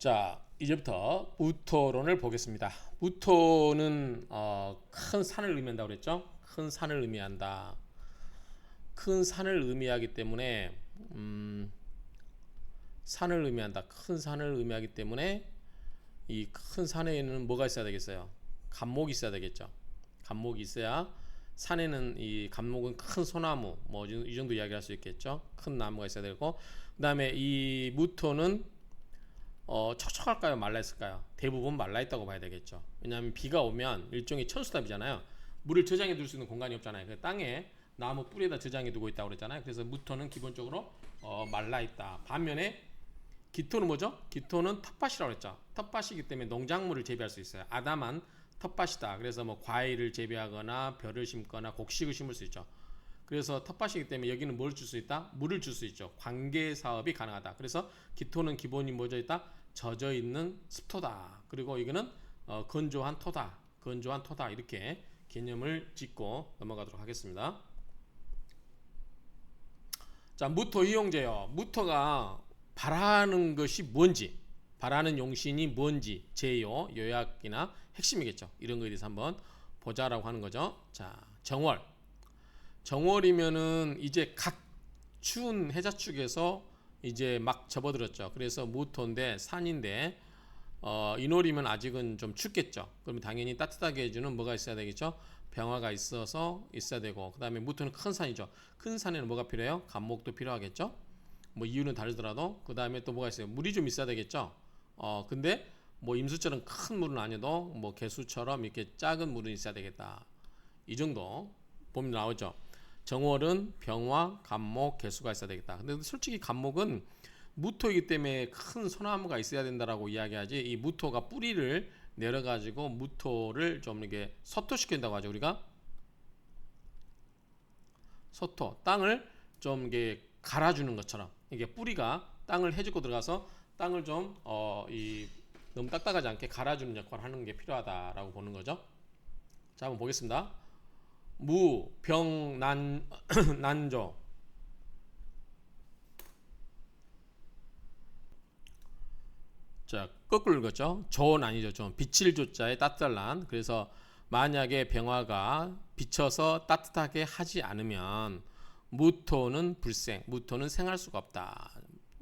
자, 이제부터 무토론을 보겠습니다. 무토는 큰 산을 의미한다고 그랬죠? 큰 산을 의미한다. 큰 산을 의미하기 때문에 산을 의미한다. 큰 산을 의미하기 때문에 이 큰 산에는 뭐가 있어야 되겠어요? 감목이 있어야 되겠죠. 감목이 있어야 산에는 이 감목은 큰 소나무 뭐 이 정도 이야기할 수 있겠죠. 큰 나무가 있어야 되고 그다음에 이 무토는 촉촉할까요? 말라있을까요? 대부분 말라있다고 봐야 되겠죠. 왜냐하면 비가 오면 일종의 천수답이잖아요. 물을 저장해 둘 수 있는 공간이 없잖아요. 그 땅에 나무 뿌리에다 저장해 두고 있다고 그랬잖아요. 그래서 무토는 기본적으로 말라있다. 반면에 기토는 뭐죠? 기토는 텃밭이라고 했죠. 텃밭이기 때문에 농작물을 재배할 수 있어요. 아담한 텃밭이다. 그래서 뭐 과일을 재배하거나 벼를 심거나 곡식을 심을 수 있죠. 그래서 텃밭이기 때문에 여기는 뭘 줄 수 있다? 물을 줄 수 있죠. 관계 사업이 가능하다. 그래서 기토는 기본이 뭐져 있다? 젖어 있는 습토다. 그리고 이거는 건조한 토다. 건조한 토다. 이렇게 개념을 짓고 넘어가도록 하겠습니다. 자, 무토 이용제요. 무토가 바라는 것이 뭔지, 바라는 용신이 뭔지, 제요, 요약이나 핵심이겠죠. 이런 거에 대해서 한번 보자라고 하는 거죠. 자, 정월. 정월이면은 이제 각 추운 해자축에서 이제 막 접어들었죠. 그래서 무토인데 산인데 이놀이면 아직은 좀 춥겠죠. 그러면 당연히 따뜻하게 해주는 뭐가 있어야 되겠죠? 병화가 있어야 되고 그다음에 무토는 큰 산이죠. 큰 산에는 뭐가 필요해요? 감목도 필요하겠죠. 뭐 이유는 다르더라도 그다음에 또 뭐가 있어요? 물이 좀 있어야 되겠죠. 근데 뭐 임수처럼 큰 물은 아니어도 뭐 개수처럼 이렇게 작은 물은 있어야 되겠다. 이 정도 보면 나오죠. 정월은 병화, 간목, 개수가 있어야 되겠다. 근데 솔직히 간목은 무토이기 때문에 큰 소나무가 있어야 된다라고 이야기하지. 이 무토가 뿌리를 내려가지고 무토를 좀 이렇게 서토시킨다고 하죠. 우리가 서토, 땅을 좀 이게 갈아주는 것처럼 이게 뿌리가 땅을 해집고 들어가서 땅을 좀 너무 딱딱하지 않게 갈아주는 역할을 하는 게 필요하다라고 보는 거죠. 자, 한번 보겠습니다. 무, 병, 난조. 자, 거꾸로 읽었죠. 조는 아니죠. 좀 빛을 조자에 따뜻할 난. 그래서 만약에 병화가 비쳐서 따뜻하게 하지 않으면 무토는 불생, 무토는 생할 수가 없다.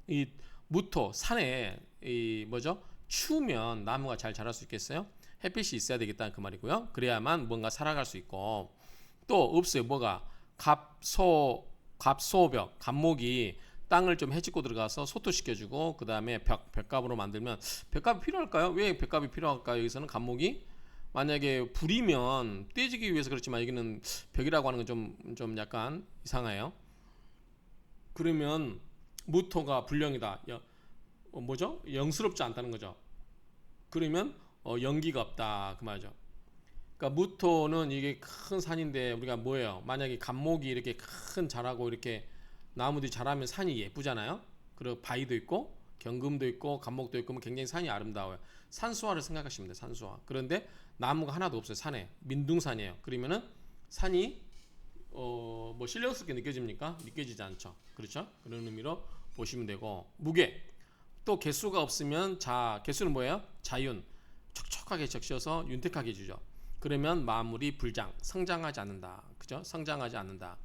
이 무토 산에 이 뭐죠? 추우면 나무가 잘 자랄 수 있겠어요? 햇빛이 있어야 되겠다는 그 말이고요. 그래야만 뭔가 살아갈 수 있고 또 없어요. 뭐가 갑소벽, 갑목이 땅을 좀 해집고 들어가서 소토시켜주고 그 다음에 벽갑으로 만들면 벽갑이 필요할까요? 왜 벽갑이 필요할까요? 여기서는 갑목이 만약에 불이면 떼지기 위해서 그렇지만 여기는 벽이라고 하는 건 좀 약간 이상해요. 그러면 무토가 불령이다. 뭐죠? 영스럽지 않다는 거죠. 그러면 연기가 없다 그 말이죠. 그러니까 무토는 이게 큰 산인데 우리가 뭐예요? 만약에 갑목이 이렇게 큰 자라고 이렇게 나무들이 자라면 산이 예쁘잖아요. 그리고 바위도 있고 경금도 있고 갑목도 있고 굉장히 산이 아름다워요. 산수화를 생각하시면 돼요. 산수화. 그런데 나무가 하나도 없어요. 산에 민둥산이에요. 그러면은 산이 뭐 신령스럽게 느껴집니까? 느껴지지 않죠. 그렇죠? 그런 의미로 보시면 되고 무게 또 개수가 없으면 개수는 뭐예요? 자윤 촉촉하게 적셔서 윤택하게 해주죠. 그러면 마무리 불장 성장하지 않는다. 그죠? 성장하지 않는다.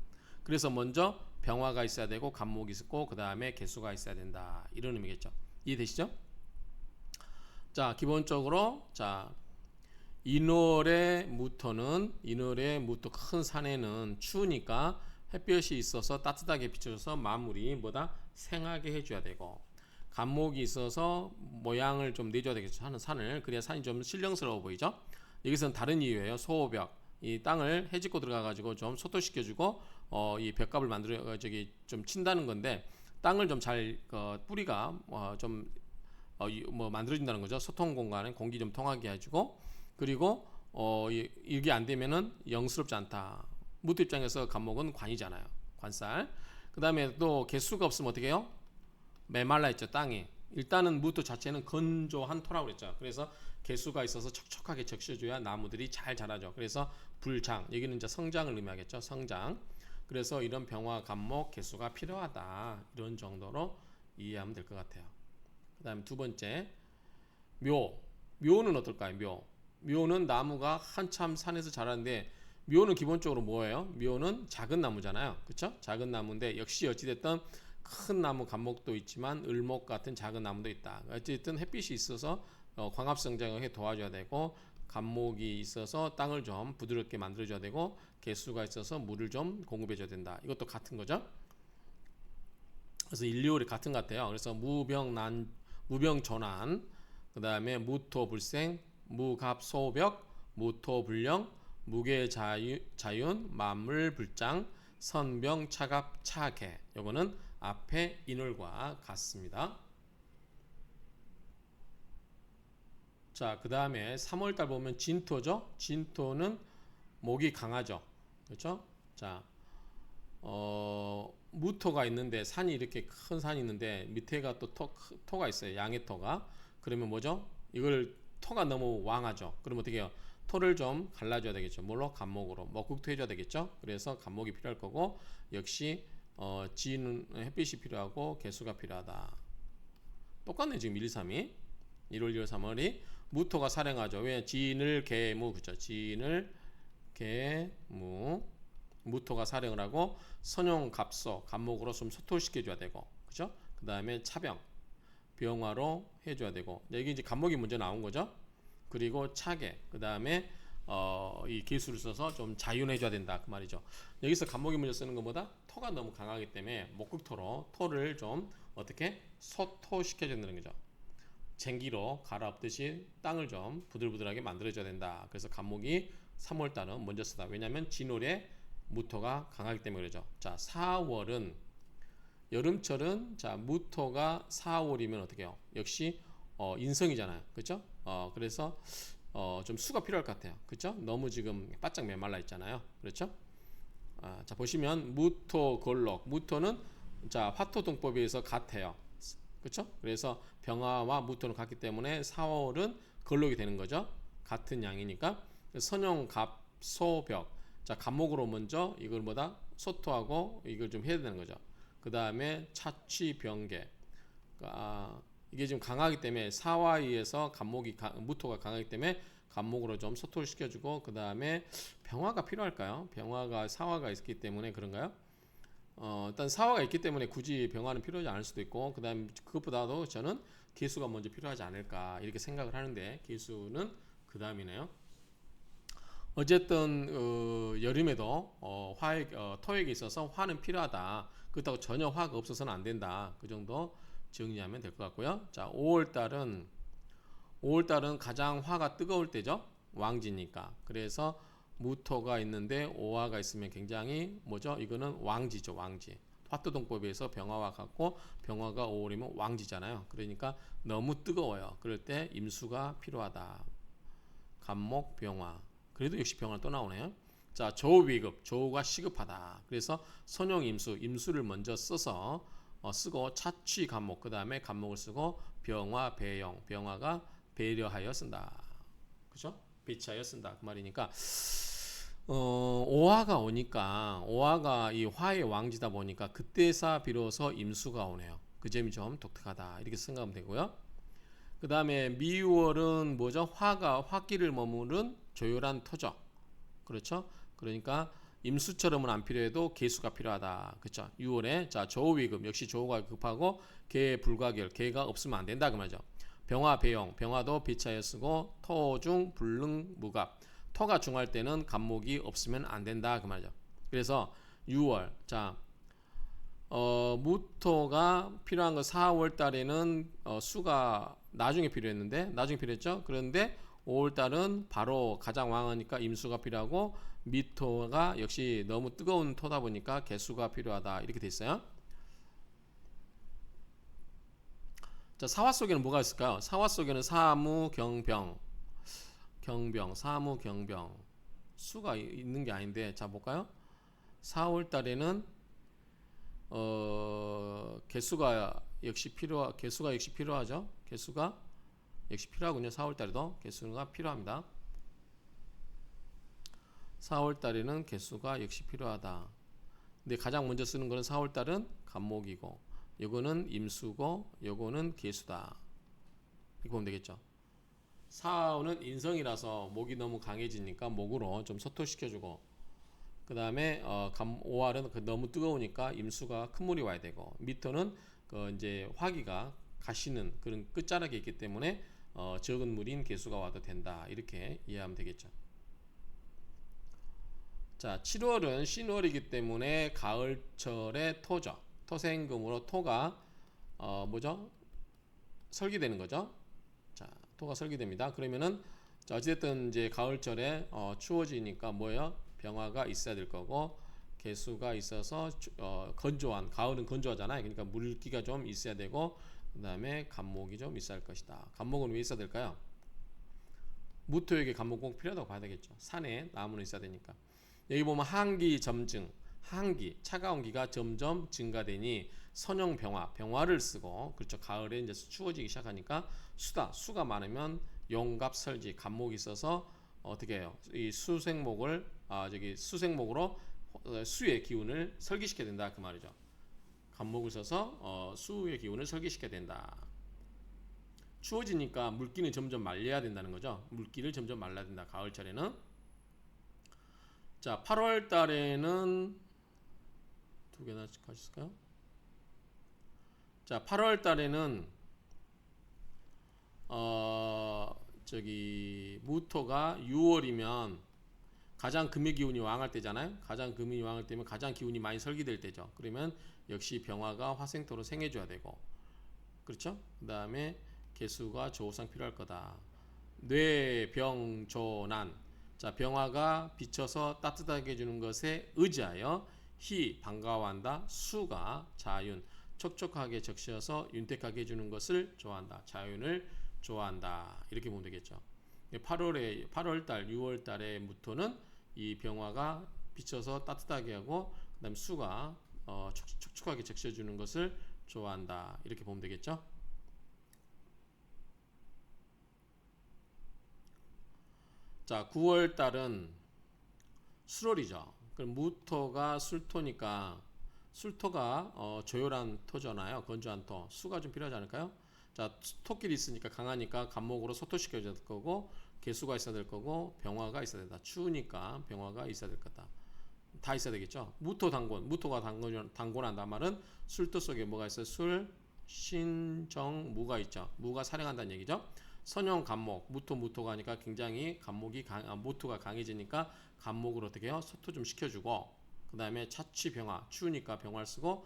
그래서 먼저 병화가 있어야 되고 간목이 있고 그 다음에 개수가 있어야 된다. 이런 의미겠죠. 이해되시죠? 자, 기본적으로 자 이월의 무토 큰 산에는 추우니까 햇볕이 있어서 따뜻하게 비춰줘서 마무리 뭐다 생하게 해줘야 되고 간목이 있어서 모양을 좀 내줘야 되겠죠. 하는 산을 그래야 산이 좀 신령스러워 보이죠. 여기서는 다른 이유예요. 소호벽 이 땅을 해집고 들어가 가지고 좀 소토시켜주고 이 벽갑을 만들어 좀 친다는 건데 땅을 좀 잘 뿌리가 뭐 만들어진다는 거죠. 소통 공간에 공기 좀 통하게 해주고 그리고 이게 안 되면은 영스럽지 않다. 무토 입장에서 간목은 관이잖아요. 관살. 그 다음에 또 개수가 없으면 어떻게 해요? 메말라 있죠. 땅이. 일단은 무토 자체는 건조한 토라고 그랬죠. 그래서 개수가 있어서 촉촉하게 적셔줘야 나무들이 잘 자라죠. 그래서 불장 여기는 이제 성장을 의미하겠죠. 성장. 그래서 이런 병화, 간목, 개수가 필요하다. 이런 정도로 이해하면 될 것 같아요. 그 다음에 두 번째 묘는 어떨까요? 묘는 나무가 한참 산에서 자라는데 묘는 기본적으로 뭐예요? 묘는 작은 나무잖아요. 그렇죠? 작은 나무인데 역시 어찌됐든 큰 나무 감목도 있지만 을목 같은 작은 나무도 있다. 어쨌든 햇빛이 있어서 광합 성장을 해 도와줘야 되고 감목이 있어서 땅을 좀 부드럽게 만들어줘야 되고 개수가 있어서 물을 좀 공급해줘야 된다. 이것도 같은 거죠. 그래서 일리월이 같은 것 같아요. 그래서 무병전환, 그 다음에 무토불생, 무갑소벽, 무토불령, 무괴자윤, 만물불장, 선병차갑차계. 요거는 앞에 인월과 같습니다. 자, 그 다음에 3월달 보면 진토죠. 진토는 목이 강하죠. 그렇죠? 자, 무토가 있는데 산이 이렇게 큰 산이 있는데 밑에가 또 토가 있어요. 양해토가. 그러면 뭐죠? 이걸 토가 너무 왕하죠. 그럼 어떻게 해요? 토를 좀 갈라줘야 되겠죠. 뭘로? 간목으로. 먹국토 해줘야 되겠죠. 그래서 간목이 필요할 거고 역시 지는 햇빛이 필요하고 개수가 필요하다. 똑같네 지금 1, 2, 3이. 1월, 2월, 3월이 무토가 사령하죠. 왜? 진을 개무 그죠? 진을 개무 무토가 사령을 하고 선용 갑소 간목으로 좀 소토시켜줘야 되고 그죠? 그 다음에 차병 병화로 해줘야 되고 여기 이제 간목이 먼저 나온 거죠. 그리고 차계 그 다음에 이 기술을 써서 좀 자윤해줘야 된다 그 말이죠. 여기서 간목이 먼저 쓰는 것보다 토가 너무 강하기 때문에 목극토로 토를 좀 어떻게 소토시켜줘야 되는 거죠. 쟁기로 갈아엎듯이 땅을 좀 부들부들하게 만들어줘야 된다. 그래서 간목이 3월달은 먼저 쓰다. 왜냐하면 진월에 무토가 강하기 때문에 그러죠. 자, 4월은 여름철은 자 무토가 4월이면 어떻게 해요? 역시 인성이잖아요. 그렇죠? 그래서 좀 수가 필요할 것 같아요. 그렇죠? 너무 지금 바짝 메말라 있잖아요. 그렇죠? 자 보시면 무토 걸록 무토는 자 화토동법에 의해서 같아요. 그렇죠? 그래서 병화와 무토는 같기 때문에 4월은 걸록이 되는 거죠. 같은 양이니까 선용 갑소벽 자 간목으로 먼저 이걸 뭐다 소토하고 이걸 좀 해야 되는 거죠. 그 다음에 차취병계 이게 지금 강하기 때문에 사화에 의해서 무토가 강하기 때문에 간목으로 좀 소토를 시켜주고 그 다음에 병화가 필요할까요? 병화가 사화가 있기 때문에 그런가요? 일단 사화가 있기 때문에 굳이 병화는 필요하지 않을 수도 있고 그 다음 그것보다도 저는 개수가 먼저 필요하지 않을까 이렇게 생각을 하는데 개수는 그 다음이네요. 어쨌든 여름에도 토액에 있어서 화는 필요하다. 그렇다고 전혀 화가 없어서는 안 된다. 그 정도 정리하면 될 것 같고요. 자, 5월달은 가장 화가 뜨거울 때죠. 왕지니까. 그래서 무토가 있는데 오화가 있으면 굉장히 뭐죠? 이거는 왕지죠, 왕지. 화토동법에 의해서 병화와 같고 병화가 5월이면 왕지잖아요. 그러니까 너무 뜨거워요. 그럴 때 임수가 필요하다. 간목 병화. 그래도 역시 병화는 또 나오네요. 자, 조위급, 조우가 시급하다. 그래서 선용 임수를 먼저 써서 쓰고 차취 간목, 그 다음에 간목을 쓰고 병화 배용, 병화가 배려하여 쓴다. 그죠? 배치하여 쓴다. 그 말이니까 오화가 오니까 오화가 이 화의 왕지다 보니까 그때사 비로소 임수가 오네요. 그 점이 좀 독특하다. 이렇게 생각하면 되고요. 그 다음에 미월은 뭐죠? 화가 화기를 머무른 조율한 토죠. 그렇죠? 그러니까 임수처럼은 안 필요해도 개수가 필요하다. 그렇죠? 6월에 자 조우위급 역시 조우가 급하고 개 불가결 개가 없으면 안 된다 그 말이죠. 병화 배용 병화도 비차에 쓰고 토중 불능 무갑 토가 중할 때는 간목이 없으면 안 된다 그 말이죠. 그래서 6월 자 무토가 필요한 거 4월 달에는 수가 나중에 필요했죠. 그런데 5월 달은 바로 가장 왕하니까 임수가 필요하고 미토가 역시 너무 뜨거운 토다 보니까 개수가 필요하다 이렇게 돼 있어요. 자, 사화 속에는 뭐가 있을까요? 사화 속에는 사무 경병 사무 경병 수가 있는 게 아닌데 자 볼까요? 4월 달에는 개수가 역시 필요하죠. 개수가 역시 필요하군요. 4월 달에도 개수가 필요합니다. 4월 달에는 개수가 역시 필요하다. 근데 가장 먼저 쓰는 거는 4월 달은 간목이고 요거는 임수고 요거는 개수다. 이렇게 보면 되겠죠. 사오는 인성이라서 목이 너무 강해지니까 목으로 좀 소토시켜주고, 그 다음에 5할은 너무 뜨거우니까 임수가 큰 물이 와야 되고, 미토는 그 이제 화기가 가시는 그런 끝자락에 있기 때문에 적은 물인 개수가 와도 된다, 이렇게 이해하면 되겠죠. 자, 7월은 신월이기 때문에 가을철의 토죠. 토생금으로 토가 뭐죠? 설기되는 거죠. 자, 토가 설기됩니다. 그러면은 자, 어찌됐든 이제 가을철에 추워지니까 뭐예요? 병화가 있어야 될 거고, 개수가 있어서 건조한, 가을은 건조하잖아요. 그러니까 물기가 좀 있어야 되고, 그 다음에 간목이 좀 있어야 할 것이다. 간목은 왜 있어야 될까요? 무토에게 간목 꼭 필요하다고 봐야 되겠죠. 산에 나무는 있어야 되니까. 여기 보면 한기 점증, 한기, 차가운 기가 점점 증가되니 선용 병화를 쓰고, 그렇죠. 가을에 이제 추워지기 시작하니까 수가 많으면 용갑 설지, 간목이 있어서 어떻게 해요? 이 수생목을 수생목으로 수의 기운을 설기시켜야 된다, 그 말이죠. 간목을 써서 수의 기운을 설기시켜야 된다. 추워지니까 물기는 점점 말려야 된다는 거죠. 물기를 점점 말라야 된다, 가을철에는. 자, 8월 달에는 두 개나 가실까요? 자, 8월 달에는 무토가 6월이면 가장 금의 기운이 왕할 때잖아요. 가장 금이 왕할 때면 가장 기운이 많이 설기될 때죠. 그러면 역시 병화가 화생토로 생해줘야 되고, 그렇죠? 그 다음에 개수가 조우상 필요할 거다. 뇌병조난. 자, 병화가 비쳐서 따뜻하게 해주는 것에 의지하여 희 반가워한다. 수가 자윤 촉촉하게 적셔서 윤택하게 해주는 것을 좋아한다. 자윤을 좋아한다. 이렇게 보면 되겠죠. 8월달, 6월달의 무토는 이 병화가 비쳐서 따뜻하게 하고, 그다음 수가 촉촉하게 적셔주는 것을 좋아한다. 이렇게 보면 되겠죠. 자, 9월 달은 술월이죠. 그럼 무토가 술토니까, 술토가 조열한 토잖아요. 건조한 토. 수가 좀 필요하지 않을까요? 자, 토끼리 있으니까 강하니까 간목으로 소토시켜야 될 거고, 개수가 있어야 될 거고, 병화가 있어야 된다. 추우니까 병화가 있어야 될 거다. 다 있어야 되겠죠. 무토 당곤, 무토가 당곤한단 말은 술토 속에 뭐가 있어요? 술, 신, 정, 무가 있죠. 무가 사령한다는 얘기죠. 선형 간목, 무토가 하니까 굉장히 무토가 강해지니까 간목을 어떻게 해요? 소토 좀 시켜주고, 그 다음에 차취 병화, 추우니까 병화를 쓰고,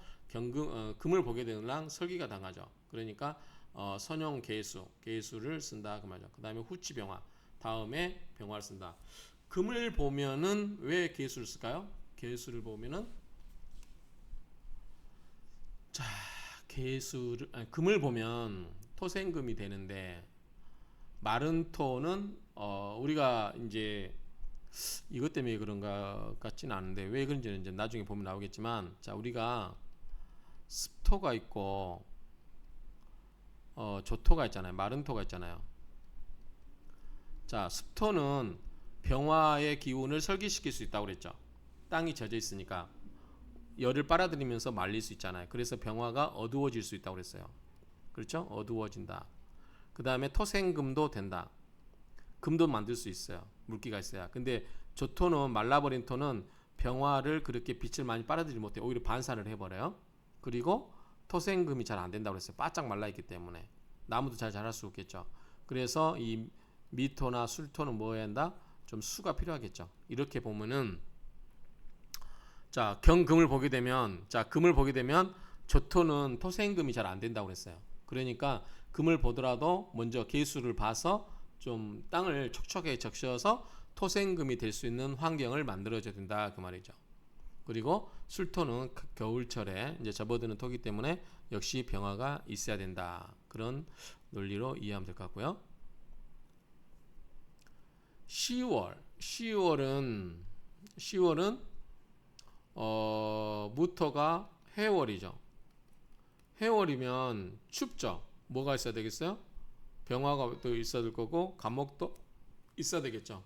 금을 보게 되는 설기가 당하죠. 그러니까 선형 개수를 쓴다, 그 말이죠. 그 다음에 후치 병화, 다음에 병화를 쓴다. 금을 보면은 왜 개수를 쓸까요? 개수를 보면은 자, 금을 보면 토생금이 되는데, 마른 토는 우리가 이제 이것 때문에 그런가 같지는 않은데, 왜 그런지는 이제 나중에 보면 나오겠지만, 자, 우리가 습토가 있고 조토가 있잖아요. 마른 토가 있잖아요. 자, 습토는 병화의 기운을 설기시킬 수 있다고 그랬죠. 땅이 젖어 있으니까 열을 빨아들이면서 말릴 수 있잖아요. 그래서 병화가 어두워질 수 있다고 그랬어요. 그렇죠? 어두워진다. 그 다음에 토생금도 된다. 금도 만들 수 있어요. 물기가 있어야. 근데 조토는, 말라버린 토는 병화를 그렇게 빛을 많이 빨아들이지 못해. 오히려 반사를 해버려요. 그리고 토생금이 잘 안 된다고 그랬어요. 바짝 말라있기 때문에. 나무도 잘 자랄 수 없겠죠. 그래서 이 미토나 술토는 뭐 해야 한다? 좀 수가 필요하겠죠. 이렇게 보면은, 자, 금을 보게 되면 조토는 토생금이 잘 안 된다고 그랬어요. 그러니까 금을 보더라도 먼저 개수를 봐서 좀 땅을 촉촉하게 적셔서 토생금이 될 수 있는 환경을 만들어줘야 된다, 그 말이죠. 그리고 술토는 겨울철에 이제 접어드는 토기 때문에 역시 병화가 있어야 된다. 그런 논리로 이해하면 될 것 같고요. 10월은 무토가 해월이죠. 해월이면 춥죠. 뭐가 있어야 되겠어요? 병화가 또 있어야 될 거고, 간목도 있어야 되겠죠.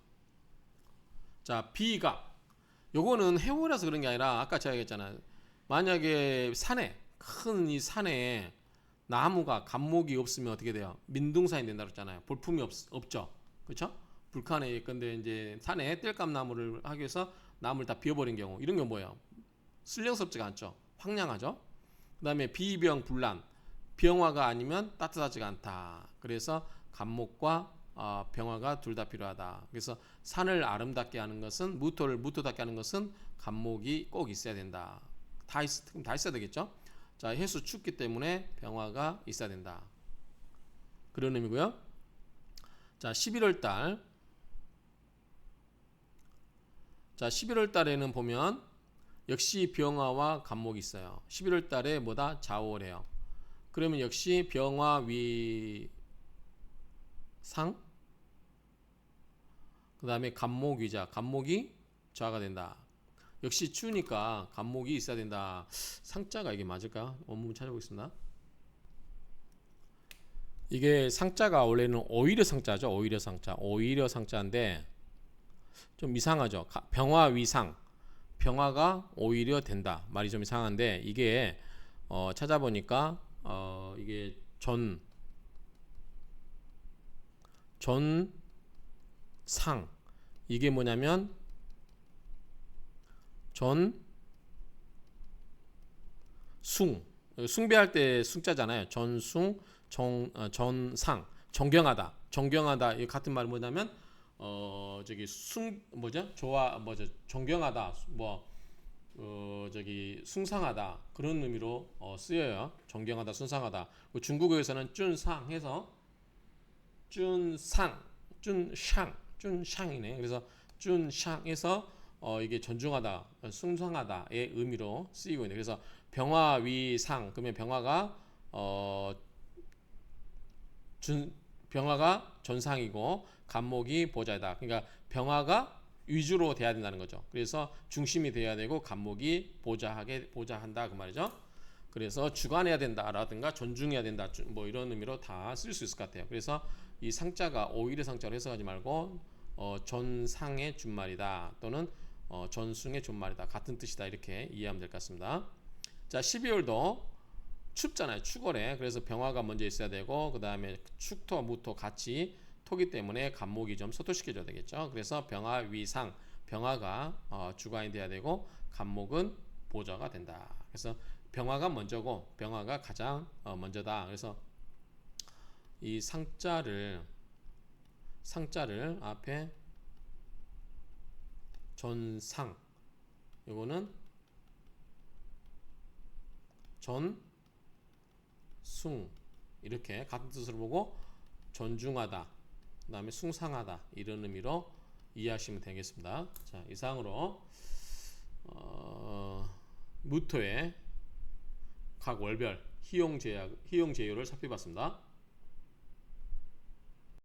자, 비갑. 요거는 해월이라서 그런 게 아니라, 아까 제가 얘기했잖아요. 만약에 큰 이 산에 나무가 갑목이 없으면 어떻게 돼요? 민둥산이 된다 그랬잖아요. 볼품이 없죠. 그렇죠? 불칸에 있건데 이제 산에 땔감나무를 하기 위해서 나무를 다 비워버린 경우 이런 게 뭐예요? 쓸령스럽지가 않죠. 황량하죠. 그다음에 비병 불난 병화가 아니면 따뜻하지가 않다. 그래서 갑목과 병화가 둘 다 필요하다. 그래서 산을 아름답게 하는 것은 무토를 무토답게 하는 것은 갑목이 꼭 있어야 된다. 다 있어야 되겠죠. 자, 해수 춥기 때문에 병화가 있어야 된다. 그런 의미고요. 자, 11월 달. 자, 11월 달에는 보면 역시 병화와 갑목이 있어요. 11월 달에 뭐다? 좌월해요. 그러면 역시 병화 위상, 그 다음에 갑목 위자, 갑목이 좌가 된다. 역시 추우니까 갑목이 있어야 된다. 상자가 이게 맞을까? 원문 찾아보겠습니다. 이게 상자가 원래는 오히려 상자죠. 오히려 상자. 오히려 상자인데 좀 이상하죠. 병화 위상. 병화가 오히려 된다. 말이 좀 이상한데 이게 찾아보니까 이게 전상 이게 뭐냐면 숭배할 때 숭자잖아요. 전상 존경하다. 존경하다 이 같은 말은 뭐냐면 저기 존경하다 숭상하다 그런 의미로 쓰여요. 존경하다, 숭상하다. 중국어에서는 쭌상 해서 쭌샹이네. 그래서 쭌샹에서 이게 존중하다, 숭상하다의 의미로 쓰이고 있네. 그래서 병화 위상 그러면 병화가 전상이고 갑목이 보좌이다. 그러니까 병화가 위주로 돼야 된다는 거죠. 그래서 중심이 돼야 되고 갑목이 보좌한다 그 말이죠. 그래서 주관해야 된다라든가 존중해야 된다 뭐 이런 의미로 다 쓸 수 있을 것 같아요. 그래서 이 상자가 오히려 상자로 해석하지 말고 전상의 준말이다 또는 전숭의 존말이다 같은 뜻이다 이렇게 이해하면 될 것 같습니다. 자, 12월도 춥잖아요. 축월에. 그래서 병화가 먼저 있어야 되고 그 다음에 축토 무토 같이 토기 때문에 갑목이 좀 소토시켜줘야 되겠죠. 그래서 병화 위상 병화가 주관이 돼야 되고 갑목은 보좌가 된다. 그래서 병화가 먼저고 병화가 가장 먼저다. 그래서 이 상자를 앞에 전상 요거는 전숭 이렇게 같은 뜻으로 보고 존중하다 그 다음에 숭상하다 이런 의미로 이해하시면 되겠습니다. 자, 이상으로 무토의 각 월별 희용 제요를 살펴봤습니다.